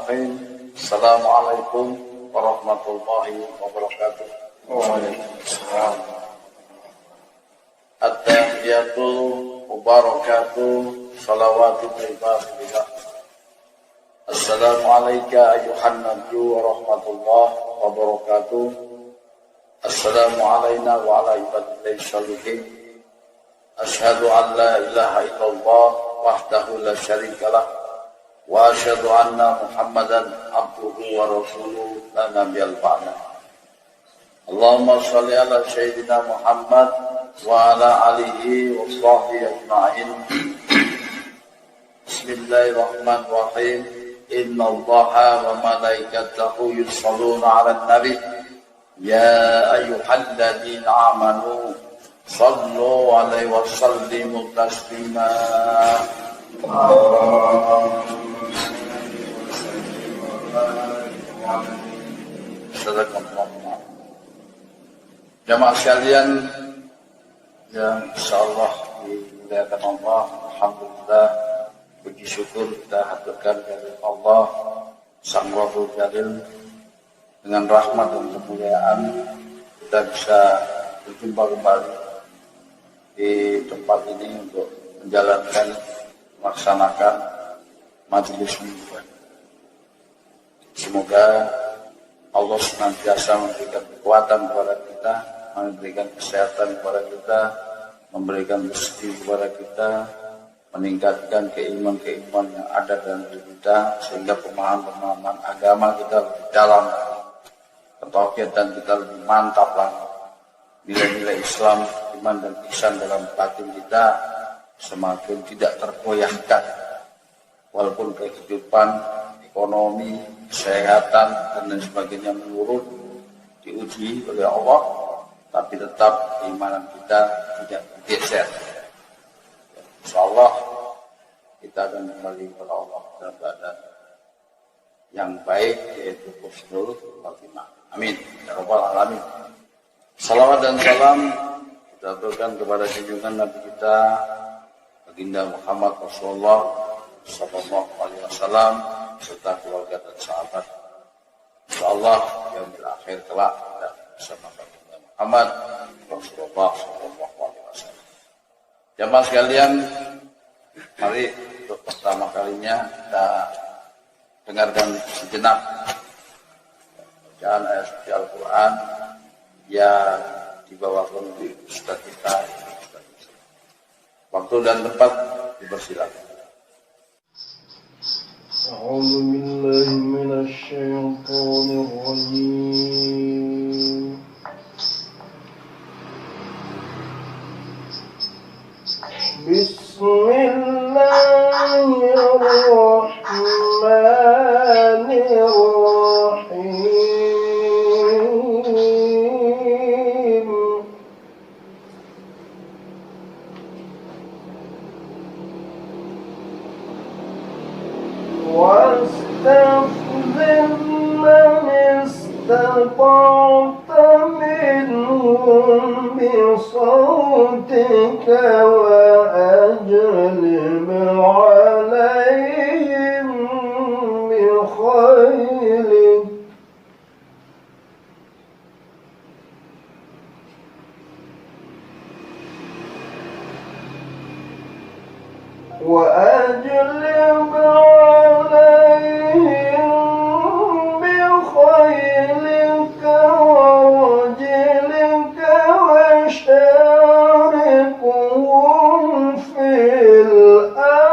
Bismillahirrahmanirrahim. Assalamualaikum warahmatullahi wabarakatuh. Waalaikumsalam. At-tahiyatu mubarakatuh salawatu thayyibah. Assalamu alayka ayyuhan nabiyyu wa rahmatullahi wabarakatuh. Assalamu alayna wa ala ibadillahi sholihin. Ashhadu an la ilaha illallah wahdahu la syarikalah wa asyhadu anna Muhammadan abduhu wa rasuluhu la nabiyal ba'da. Allahumma shalli ala sayyidina Muhammad wa ala alihi wa sahbihi ajma'in. Bismillahirrahmanirrahim. Inna Allaha wa malaikatahu yusholluna 'alan nabi ya ayyuhalladzina amanu sallu 'alaihi wa sallimu taslima. Jamaah sekalian yang insyaallah dimuliakan Allah, alhamdulillah, puji syukur kita haturkan dari Allah Sang Rabbul Jalil. Dengan rahmat dan kemuliaan kita bisa berjumpa kembali di tempat ini untuk melaksanakan majelis mingguan. Semoga Allah senantiasa memberikan kekuatan kepada kita, memberikan kesehatan kepada kita, memberikan rezeki kepada kita, meningkatkan keimanan yang ada dalam diri kita, sehingga pemahaman agama kita lebih dalam, ketauhidan kita lebih mantap lagi, nilai-nilai Islam, iman dan ihsan dalam batin kita semakin tidak tergoyahkan, walaupun kehidupan, ekonomi, kesehatan dan lain sebagainya menurun, diuji oleh Allah, tapi tetap keimanan kita tidak bergeser. InsyaAllah kita akan kembali kepada Allah dalam keadaan yang baik, yaitu husnul khatimah. Amin ya rabbal alamin. Salawat dan salam kita aturkan kepada junjungan Nabi kita Baginda Muhammad Rasulullah sallallahu alaihi wasallam serta keluarga dan sahabat. InsyaAllah yang berakhir kelak dan bersama Baginda Muhammad Rasulullah sallallahu alaihi wasallam. Jamaah sekalian, mari untuk pertama kalinya kita dengarkan sejenak bacaan ayat suci Al-Quran yang dibawakan oleh Ustaz kita. Waktu dan tempat dipersilakan. A'udzu billahi minasy syaithanir rajim. Bismillahirrahmanirrahim. Wastafzir man istata'ta minhum bisawtika وأجلب عليهم بخيلك وأجلب عليهم بخيلك ورجلك وشاركهم في الأموال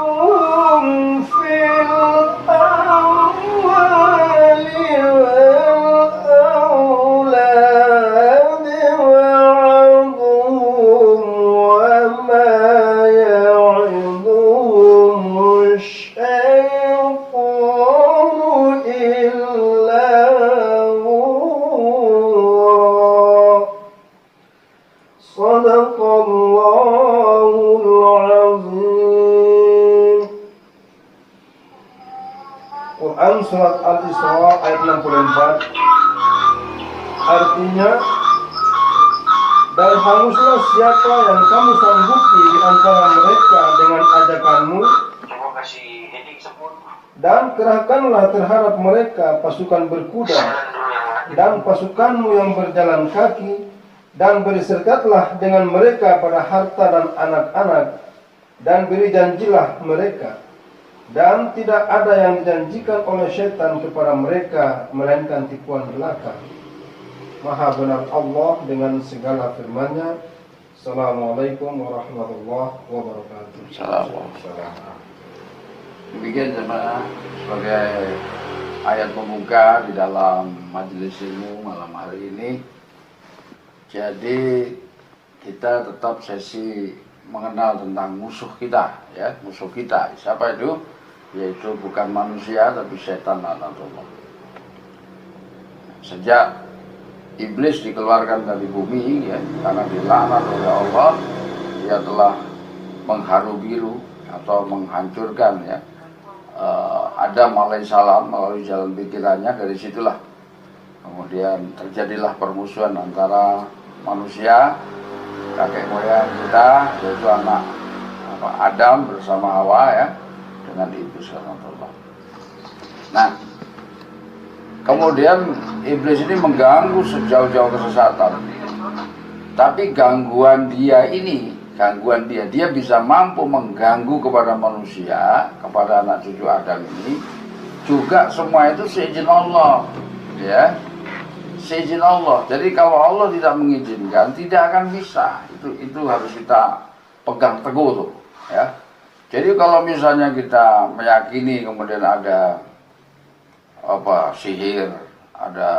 وشاركهم في الأموال والأولاد وعظهم وما يعظهم الشيطان إلا غرورا. صدق الله العظيم. Quran surat Al-Isra ayat 64. Artinya, dan hanguslah siapa yang kamu sanggupi di antara mereka dengan ajakanmu, dan kerahkanlah terhadap mereka pasukan berkuda dan pasukanmu yang berjalan kaki, dan berserkatlah dengan mereka pada harta dan anak-anak, dan beri janjilah mereka. Dan tidak ada yang dijanjikan oleh syaitan kepada mereka melainkan tipuan belaka. Maha benar Allah dengan segala firman-Nya. Assalamualaikum warahmatullahi wabarakatuh. Assalamualaikum. Demikian jemaah sebagai ayat pembuka di dalam majelis ilmu malam hari ini. Jadi kita tetap sesi mengenal tentang musuh kita, ya, musuh kita. Siapa itu? Yaitu bukan manusia tapi setan laknatullah. Sejak iblis dikeluarkan dari bumi, ya, karena dilaknat oleh Allah, dia telah mengharu biru atau menghancurkan, ya, Adam alaihissalam melalui jalan pikirannya. Dari situlah kemudian terjadilah permusuhan antara manusia, kakek moyang kita, yaitu anak Adam bersama Hawa, ya, dengan iblis laknatullah. Nah, kemudian iblis ini mengganggu sejauh-jauh kesesatan. Tapi gangguan dia, dia bisa mampu mengganggu kepada manusia, kepada anak cucu Adam ini, juga semua itu seizin Allah, ya, seizin Allah. Jadi kalau Allah tidak mengizinkan, tidak akan bisa. Itu harus kita pegang teguh tuh, ya. Jadi kalau misalnya kita meyakini kemudian ada sihir, ada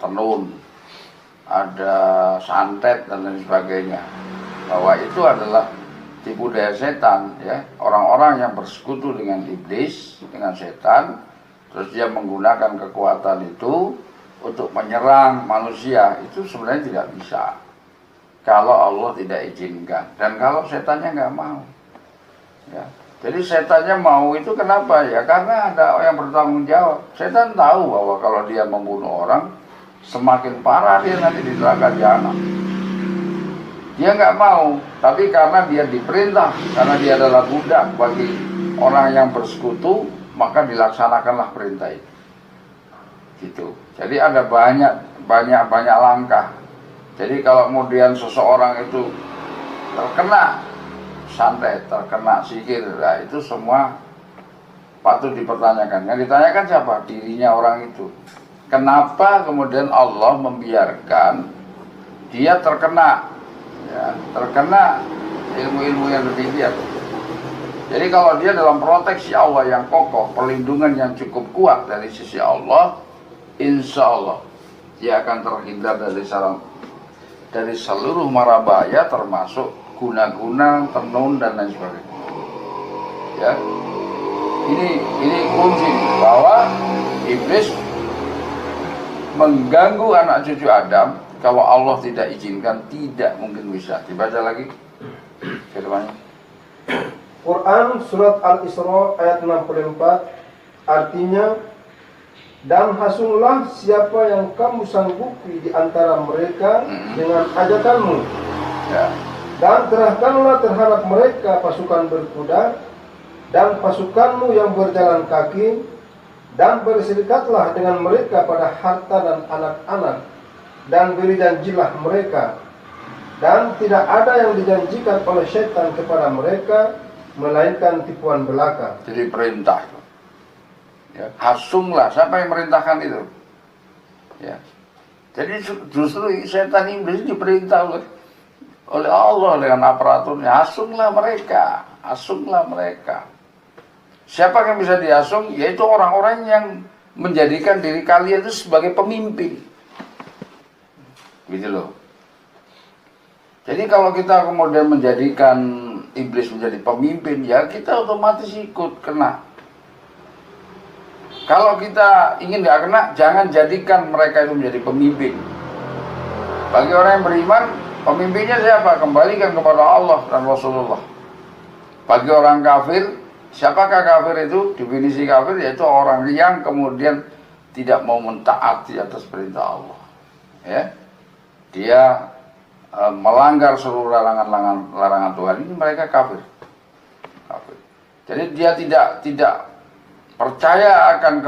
tenun, ada santet dan lain sebagainya, bahwa itu adalah tipu daya setan, ya. Orang-orang yang bersekutu dengan iblis, dengan setan, terus dia menggunakan kekuatan itu untuk menyerang manusia, itu sebenarnya tidak bisa kalau Allah tidak izinkan dan kalau setannya nggak mau, ya. Jadi setannya mau itu kenapa? Ya karena ada yang bertanggung jawab. Setan tahu bahwa kalau dia membunuh orang, semakin parah dia nanti di neraka jahanam. Dia nggak mau, tapi karena dia diperintah, karena dia adalah budak bagi orang yang bersekutu, maka dilaksanakanlah perintah itu. Gitu. Jadi ada banyak langkah. Jadi kalau kemudian seseorang itu terkena santet, terkena sihir, nah itu semua patut dipertanyakan. Yang ditanyakan siapa? Dirinya orang itu. Kenapa kemudian Allah membiarkan dia terkena, ya, terkena ilmu-ilmu yang demikian? Jadi kalau dia dalam proteksi Allah yang kokoh, perlindungan yang cukup kuat dari sisi Allah, insya Allah dia akan terhindar dari seluruh mara bahaya, termasuk guna-guna, tenun dan lain sebagainya. Ya, ini kunci bahwa iblis mengganggu anak cucu Adam. Kalau Allah tidak izinkan, tidak mungkin bisa. Dibaca lagi firman-Nya. Quran surat Al-Isra ayat 64. Artinya, dan hasunglah siapa yang kamu sanggupi di antara mereka dengan ajakanmu, Ya. dan kerahkanlah terhadap mereka pasukan berkuda dan pasukanmu yang berjalan kaki, dan berserikatlah dengan mereka pada harta dan anak-anak, dan beri janjilah mereka. Dan tidak ada yang dijanjikan oleh syaitan kepada mereka melainkan tipuan belaka. Jadi perintah, ya, hasunglah. Siapa yang merintahkan itu? Ya. Jadi justru setan iblis diperintah oleh Allah dengan aparaturnya. Hasunglah mereka, hasunglah mereka. Siapa yang bisa dihasung? Yaitu orang-orang yang menjadikan diri kalian itu sebagai pemimpin. Gitu loh. Jadi kalau kita kemudian menjadikan iblis menjadi pemimpin, ya kita otomatis ikut kena. Kalau kita ingin nggak kena, jangan jadikan mereka itu menjadi pemimpin. Bagi orang yang beriman, pemimpinnya siapa? Kembalikan kepada Allah dan Rasulullah. Bagi orang kafir, Siapakah kafir itu? Definisi kafir yaitu orang yang kemudian tidak mau mentaati atas perintah Allah. Ya, dia melanggar seluruh larangan Tuhan. Ini mereka kafir. Kafir. Jadi dia tidak percaya akan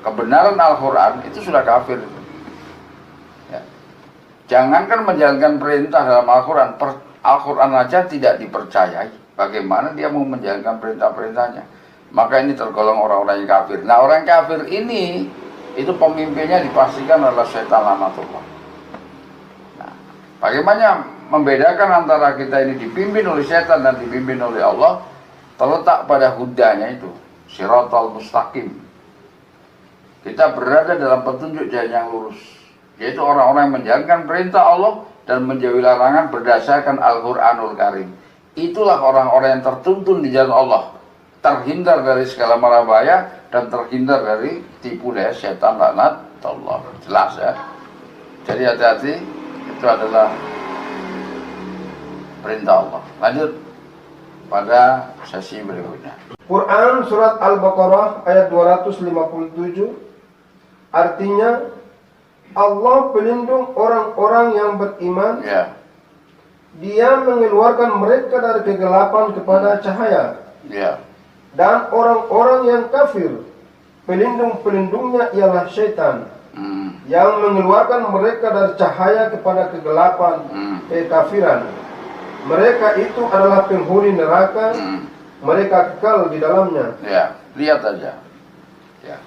kebenaran Al-Quran, itu sudah kafir. Ya. Jangankan menjalankan perintah dalam Al-Quran, Al-Quran aja tidak dipercayai. Bagaimana dia mau menjalankan perintah-perintahnya? Maka ini tergolong orang-orang yang kafir. Nah, orang kafir ini, itu pemimpinnya dipastikan adalah setan laknatullah. Nah, bagaimana membedakan antara kita ini dipimpin oleh setan dan dipimpin oleh Allah? Terletak pada hudanya itu, Shiratal Mustaqim. Kita berada dalam petunjuk jalan yang lurus, yaitu orang-orang yang menjalankan perintah Allah dan menjauhi larangan berdasarkan Al-Quranul Karim. Itulah orang-orang yang tertuntun di jalan Allah, terhindar dari segala mara bahaya dan terhindar dari tipu daya setan laknat Allah. Jelas ya. Jadi hati-hati, itu adalah perintah Allah. Lanjut pada sesi berikutnya. Quran surat Al-Baqarah ayat 257 artinya Allah pelindung orang-orang yang beriman. Ya. Dia mengeluarkan mereka dari kegelapan kepada cahaya. Ya. Dan orang-orang yang kafir, pelindung-pelindungnya ialah syaitan, yang mengeluarkan mereka dari cahaya kepada kegelapan, kekafiran. Mereka itu adalah penghuni neraka, mereka kekal di dalamnya. Ya, lihat aja. Ya.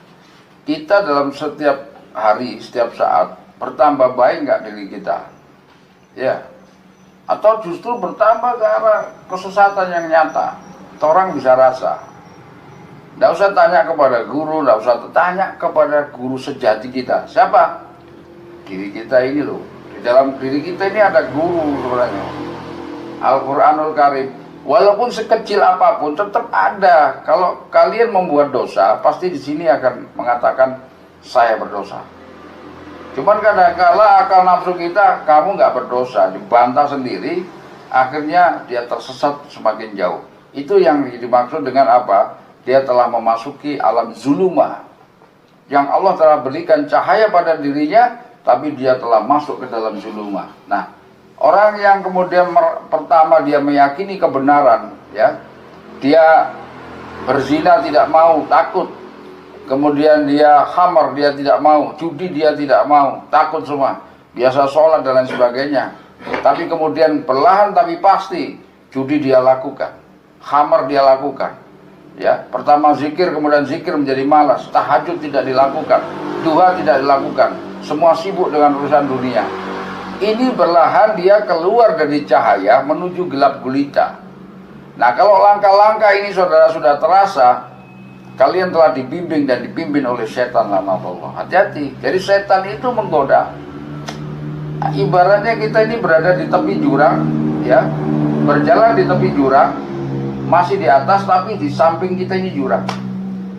Kita dalam setiap hari, setiap saat bertambah baik nggak diri kita? Ya. Atau justru bertambah ke arah kesesatan yang nyata. Orang bisa rasa. Tidak usah tanya kepada guru, tidak usah tanya kepada guru sejati kita. Siapa? Diri kita ini loh. Di dalam diri kita ini ada guru sebenarnya. Al-Quranul Karim. Walaupun sekecil apapun tetap ada. Kalau kalian membuat dosa, pasti di sini akan mengatakan saya berdosa. Cuman kadang-kala akal nafsu kita, kamu nggak berdosa, dibantah sendiri, akhirnya dia tersesat semakin jauh. Itu yang dimaksud dengan apa? Dia telah memasuki alam zulumah, yang Allah telah berikan cahaya pada dirinya, tapi dia telah masuk ke dalam zulumah. Nah, orang yang kemudian pertama dia meyakini kebenaran, ya, dia berzina tidak mau, takut. Kemudian dia khamar, dia tidak mau, judi dia tidak mau, takut semua, biasa sholat dan lain sebagainya. Tapi kemudian perlahan tapi pasti judi dia lakukan, khamar dia lakukan. Ya, pertama zikir, kemudian zikir menjadi malas, tahajud tidak dilakukan, duha tidak dilakukan, semua sibuk dengan urusan dunia. Ini perlahan dia keluar dari cahaya menuju gelap gulita. Nah, kalau langkah-langkah ini saudara sudah terasa, kalian telah dibimbing dan dipimpin oleh setan laknatullah. Hati-hati. Jadi setan itu menggoda. Nah, ibaratnya kita ini berada di tepi jurang, ya, berjalan di tepi jurang, masih di atas tapi di samping kita ini jurang.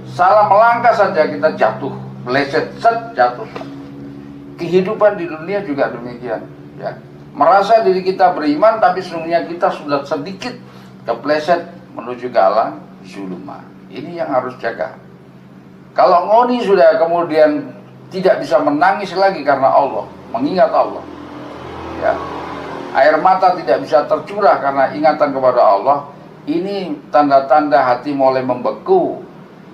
Salah melangkah saja kita jatuh, meleset, jatuh. Kehidupan di dunia juga demikian, ya. Merasa diri kita beriman tapi sesungguhnya kita sudah sedikit kepleset menuju ke alam zulumah. Ini yang harus jaga. Kalau ngoni sudah kemudian tidak bisa menangis lagi karena Allah, mengingat Allah, ya, air mata tidak bisa tercurah karena ingatan kepada Allah. Ini tanda-tanda hati mulai membeku,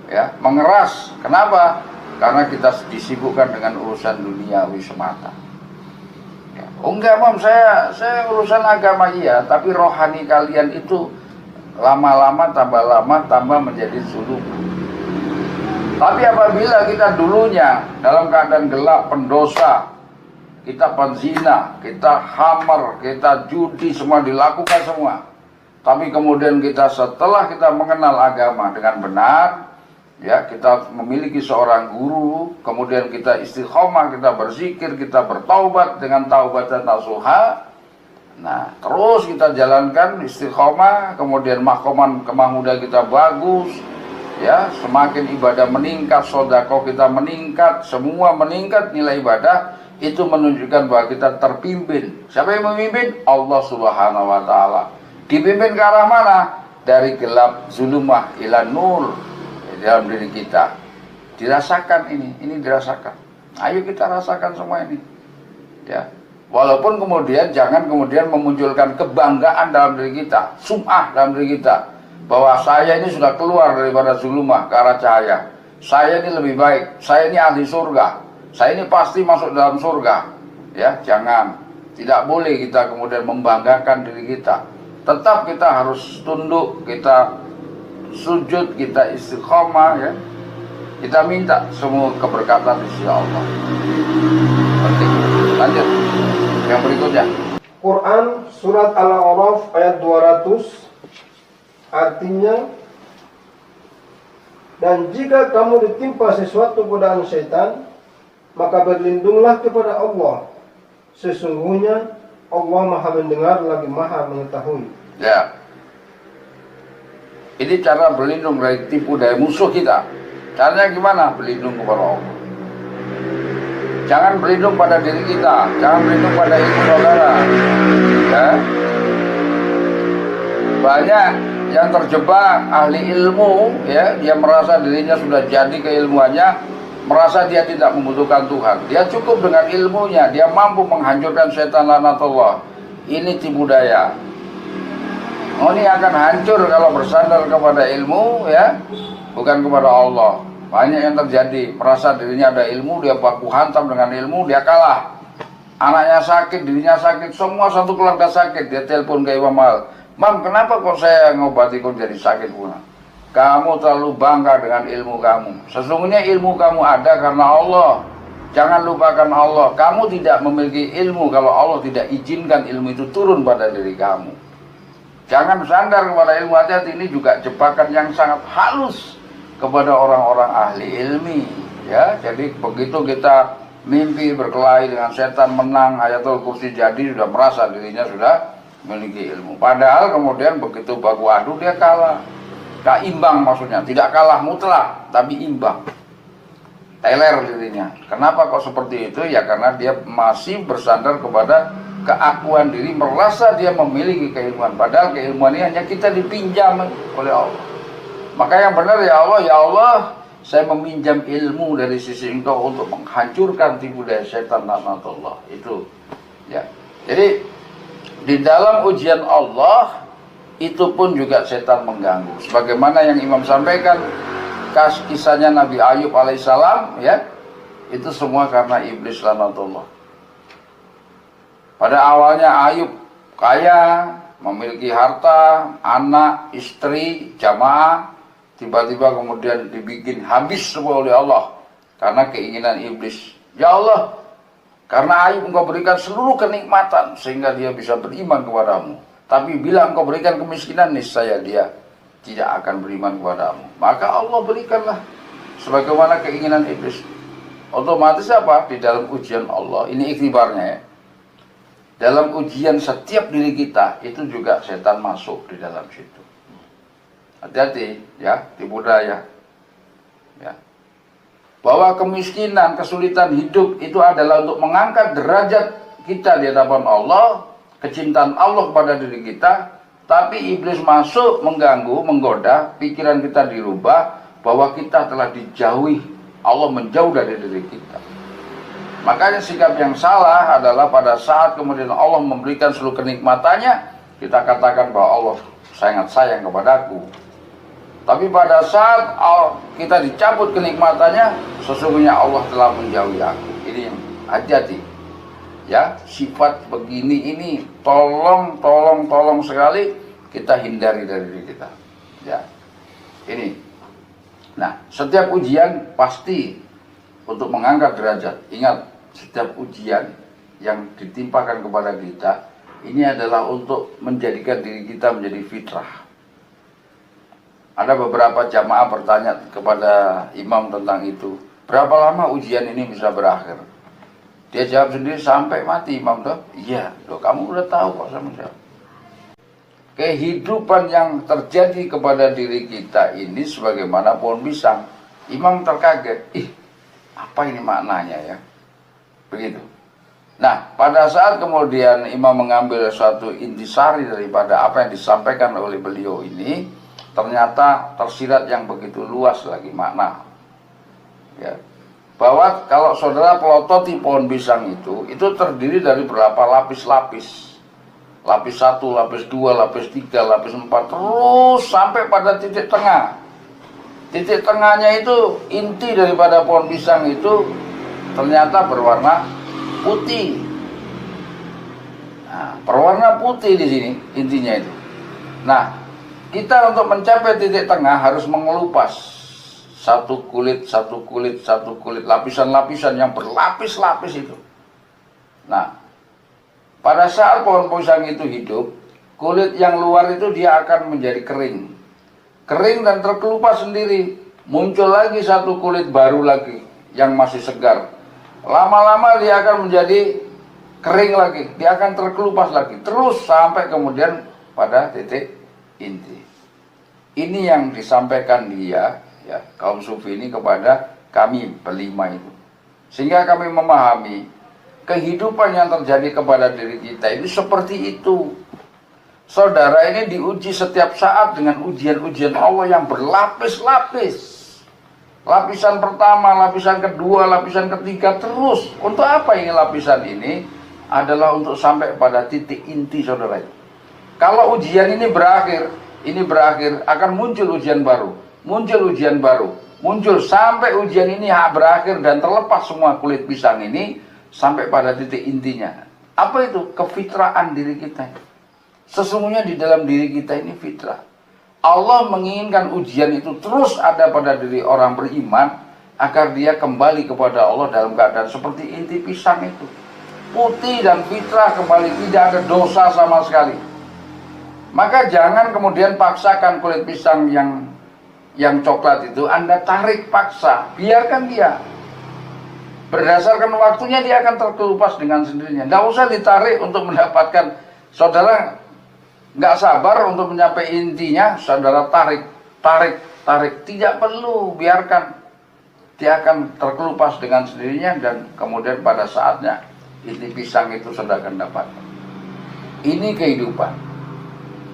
ya, mengeras. Kenapa? Karena kita disibukkan dengan urusan duniawi semata. Ya. Oh enggak, Mam, saya urusan agama iya, tapi rohani kalian itu lama-lama tambah menjadi zulum. Tapi apabila kita dulunya dalam keadaan gelap, pendosa, kita penzina, kita khamar, kita judi, semua dilakukan semua. Tapi kemudian kita setelah kita mengenal agama dengan benar, ya, kita memiliki seorang guru, kemudian kita istiqomah, kita berzikir, kita bertaubat dengan taubatan nasuha. Nah, terus kita jalankan istiqomah, kemudian kemahuda kita bagus, ya, semakin ibadah meningkat, sedekah kita meningkat, semua meningkat nilai ibadah, itu menunjukkan bahwa kita terpimpin. Siapa yang memimpin? Allah Subhanahu wa taala. Dipimpin ke arah mana? dari gelap zulumah ila nur dalam diri kita. Dirasakan ini dirasakan. Ayo kita rasakan semua ini. Ya. Walaupun kemudian jangan kemudian memunculkan kebanggaan dalam diri kita, sum'ah dalam diri kita, bahwa saya ini sudah keluar daripada zulumah ke arah cahaya. Saya ini lebih baik, saya ini ahli surga, saya ini pasti masuk dalam surga. Ya, jangan. Tidak boleh kita kemudian membanggakan diri kita. Tetap kita harus tunduk, kita sujud, kita istiqomah, ya. Kita minta semua keberkatan di sisi Allah. Penting. Lanjut. Yang berikutnya. Quran surat Al-A'raf ayat 200 artinya, dan jika kamu ditimpa sesuatu godaan syaitan, maka berlindunglah kepada Allah. Sesungguhnya Allah Maha mendengar lagi Maha mengetahui. Ya. Ini cara berlindung dari tipu daya musuh kita. Caranya gimana? Berlindung kepada Allah. Jangan berlindung pada diri kita, jangan berlindung pada ilmu saudara. Ya. Banyak yang terjebak ahli ilmu, ya, dia merasa dirinya sudah jadi keilmuannya, merasa dia tidak membutuhkan Tuhan. Dia cukup dengan ilmunya, dia mampu menghancurkan setan laknatullah. Ini tipu daya. Oh, ini akan hancur kalau bersandar kepada ilmu, ya, bukan kepada Allah. Banyak yang terjadi, merasa dirinya ada ilmu, dia baku hantam dengan ilmu, dia kalah. Anaknya sakit, dirinya sakit, semua satu keluarga sakit. Dia telepon ke Imam Al, "Mam, kenapa kok saya ngobati kok jadi sakit pula?" "Kamu terlalu bangga dengan ilmu kamu. Sesungguhnya ilmu kamu ada karena Allah. Jangan lupakan Allah. Kamu tidak memiliki ilmu kalau Allah tidak izinkan ilmu itu turun pada diri kamu. Jangan bersandar kepada ilmu." Hati-hati, ini juga jebakan yang sangat halus kepada orang-orang ahli ilmi, ya. Jadi begitu kita mimpi berkelahi dengan setan, menang, Ayatul Kursi jadi, sudah merasa dirinya sudah memiliki ilmu. Padahal kemudian begitu baku adu dia kalah. Imbang maksudnya, tidak kalah mutlak, tapi imbang. Teler dirinya. Kenapa kok seperti itu? Ya karena dia masih bersandar kepada keakuan diri, merasa dia memiliki keilmuan. Padahal keilmuan ini hanya kita dipinjam oleh Allah. Maka yang benar, ya Allah, saya meminjam ilmu dari sisi Engkau untuk menghancurkan tipu daya setan laknatullah. Itu, ya. Jadi di dalam ujian Allah itu pun juga setan mengganggu. Sebagaimana yang Imam sampaikan, kisahnya Nabi Ayub alaihissalam, ya, itu semua karena iblis laknatullah. Pada awalnya Ayub kaya, memiliki harta, anak, istri, jamaah. Tiba-tiba kemudian dibikin habis semua oleh Allah karena keinginan iblis. Ya Allah, karena Ayub Engkau berikan seluruh kenikmatan sehingga dia bisa beriman kepadamu. Tapi bila Engkau berikan kemiskinan, niscaya dia tidak akan beriman kepadamu. Maka Allah berikanlah sebagaimana keinginan iblis. Otomatis apa? Di dalam ujian Allah, ini ikhtibarnya, ya. Dalam ujian setiap diri kita, itu juga setan masuk di dalam situ. Hati-hati, ya, tipu daya. Ya. Bahwa kemiskinan, kesulitan hidup itu adalah untuk mengangkat derajat kita di hadapan Allah, kecintaan Allah kepada diri kita. Tapi iblis masuk, mengganggu, menggoda, pikiran kita dirubah bahwa kita telah dijauhi, Allah menjauh dari diri kita. Makanya sikap yang salah adalah pada saat kemudian Allah memberikan seluruh kenikmatannya, kita katakan bahwa Allah sangat sayang kepadaku. Tapi pada saat kita dicabut kenikmatannya, sesungguhnya Allah telah menjauhi aku. Ini yang hati-hati. Ya, sifat begini ini tolong sekali kita hindari dari diri kita. Ya. Ini. Nah, setiap ujian pasti untuk mengangkat derajat. Ingat, setiap ujian yang ditimpakan kepada kita ini adalah untuk menjadikan diri kita menjadi fitrah. Ada beberapa jamaah bertanya kepada imam tentang itu. Berapa lama ujian ini bisa berakhir? Dia jawab sendiri, sampai mati. Imam tuh, iya, loh, kamu udah tahu kok sama saya. Kehidupan yang terjadi kepada diri kita ini sebagaimana pohon pisang. Imam terkaget, apa ini maknanya, ya? Begitu. Nah, pada saat kemudian imam mengambil suatu intisari daripada apa yang disampaikan oleh beliau ini, ternyata tersirat yang begitu luas lagi makna. Ya. Bahwa kalau saudara pelototi pohon pisang itu terdiri dari berapa lapis-lapis. Lapis 1, lapis 2, lapis 3, lapis 4, terus sampai pada titik tengah. Titik tengahnya itu inti daripada pohon pisang itu ternyata berwarna putih. Nah, berwarna putih di sini intinya itu. Nah, kita untuk mencapai titik tengah harus mengelupas satu kulit, lapisan-lapisan yang berlapis-lapis itu. Nah, pada saat pohon pisang itu hidup, kulit yang luar itu dia akan menjadi kering. Kering dan terkelupas sendiri. Muncul lagi satu kulit baru lagi yang masih segar. Lama-lama dia akan menjadi kering lagi. Dia akan terkelupas lagi. Terus sampai kemudian pada titik inti. Ini yang disampaikan dia, ya, kaum sufi ini kepada kami berlima itu. Sehingga kami memahami kehidupan yang terjadi kepada diri kita ini seperti itu. Saudara ini diuji setiap saat dengan ujian-ujian Allah yang berlapis-lapis. Lapisan pertama, lapisan kedua, lapisan ketiga, terus. Untuk apa ini lapisan ini? Adalah untuk sampai pada titik inti, saudara. Kalau ujian ini berakhir, akan muncul ujian baru. Muncul ujian baru. Muncul sampai ujian ini berakhir dan terlepas semua kulit pisang ini sampai pada titik intinya. Apa itu? Kefitraan diri kita. Sesungguhnya di dalam diri kita ini fitrah. Allah menginginkan ujian itu terus ada pada diri orang beriman agar dia kembali kepada Allah dalam keadaan seperti inti pisang itu. Putih dan fitrah kembali, tidak ada dosa sama sekali. Maka jangan kemudian paksakan kulit pisang yang coklat itu Anda tarik paksa, biarkan dia. Berdasarkan waktunya dia akan terkelupas dengan sendirinya. Tidak usah ditarik untuk mendapatkan. Saudara nggak sabar untuk mencapai intinya, saudara tarik. Tidak perlu, biarkan. Dia akan terkelupas dengan sendirinya dan kemudian pada saatnya inti pisang itu saudara akan dapatkan. Ini kehidupan.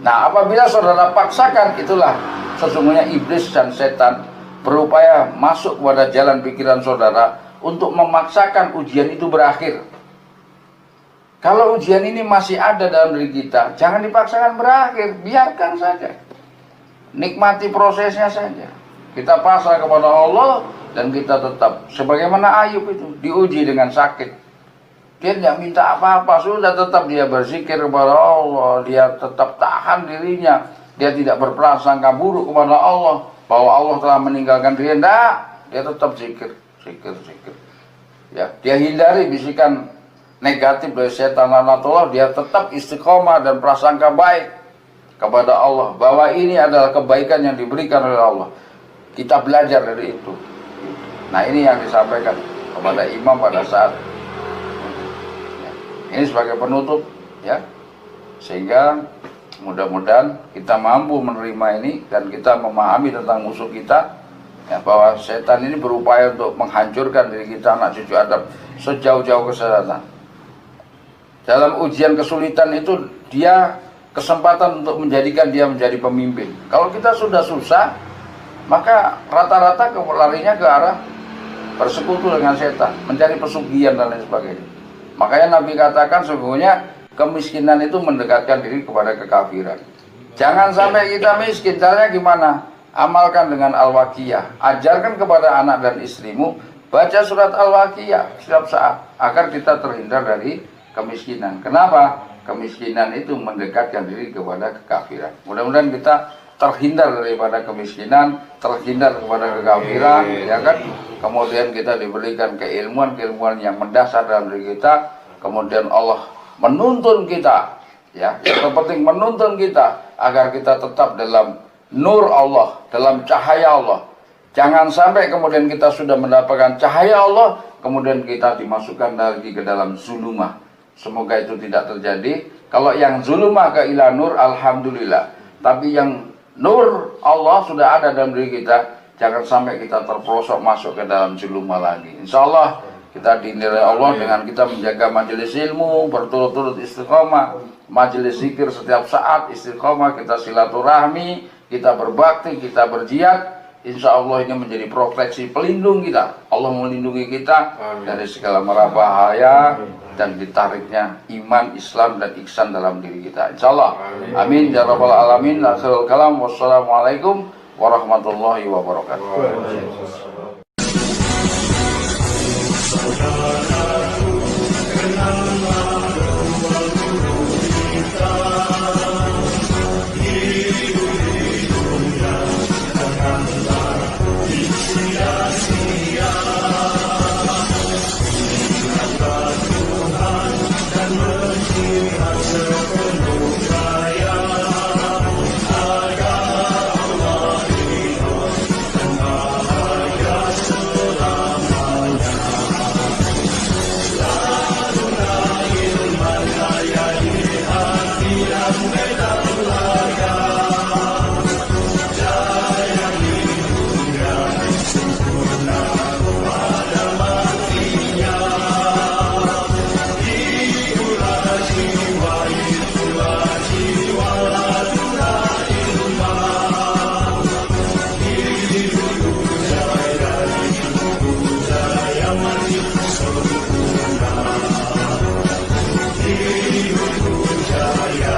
Nah, apabila saudara paksakan, itulah sesungguhnya iblis dan setan berupaya masuk kepada jalan pikiran saudara untuk memaksakan ujian itu berakhir. Kalau ujian ini masih ada dalam diri kita, jangan dipaksakan berakhir, biarkan saja. Nikmati prosesnya saja. Kita pasrah kepada Allah dan kita tetap sebagaimana Ayub itu diuji dengan sakit. Dia tidak minta apa-apa, sudah tetap dia berzikir kepada Allah, dia tetap tahan dirinya, dia tidak berprasangka buruk kepada Allah bahwa Allah telah meninggalkan dia. Tidak, dia tetap zikir. Ya, dia hindari bisikan negatif dari setan laknatullah, dia tetap istiqomah dan prasangka baik kepada Allah bahwa ini adalah kebaikan yang diberikan oleh Allah. Kita belajar dari itu. Nah, ini yang disampaikan kepada imam pada saat ini sebagai penutup, ya, sehingga mudah-mudahan kita mampu menerima ini dan kita memahami tentang musuh kita, ya, bahwa setan ini berupaya untuk menghancurkan diri kita, anak cucu Adam, sejauh-jauh kesehatan. Dalam ujian kesulitan itu dia kesempatan untuk menjadikan dia menjadi pemimpin. Kalau kita sudah susah, maka rata-rata larinya ke arah bersekutu dengan setan, mencari pesugihan dan lain sebagainya. Makanya Nabi katakan sesungguhnya kemiskinan itu mendekatkan diri kepada kekafiran. Jangan sampai kita miskin. Caranya gimana? Amalkan dengan Al-Waqiah. Ajarkan kepada anak dan istrimu baca surat Al-Waqiah setiap saat agar kita terhindar dari kemiskinan. Kenapa? Kemiskinan itu mendekatkan diri kepada kekafiran. Mudah-mudahan kita terhindar daripada kemiskinan, terhindar kepada kekafiran, ya kan? Kemudian kita diberikan keilmuan yang mendasar dalam diri kita. Kemudian Allah menuntun kita, ya, yang terpenting menuntun kita agar kita tetap dalam nur Allah, dalam cahaya Allah. Jangan sampai kemudian kita sudah mendapatkan cahaya Allah, kemudian kita dimasukkan lagi ke dalam zulumah. Semoga itu tidak terjadi. Kalau yang zulumah ke ila nur, alhamdulillah. Tapi yang nur Allah sudah ada dalam diri kita, jangan sampai kita terperosok masuk ke dalam zulumah lagi. Insya Allah kita dinilai Allah dengan kita menjaga majelis ilmu, berturut-turut istiqomah, majelis zikir setiap saat istiqomah, kita silaturahmi, kita berbakti, kita berjihad, insya Allah ini menjadi proteksi pelindung kita. Allah melindungi kita dari segala mara bahaya dan ditariknya iman, Islam, dan ihsan dalam diri kita. Insya Allah. Amin. Ya Rabbal Alamin. Akhirul kalam. Wassalamualaikum warahmatullahi wabarakatuh. Jaya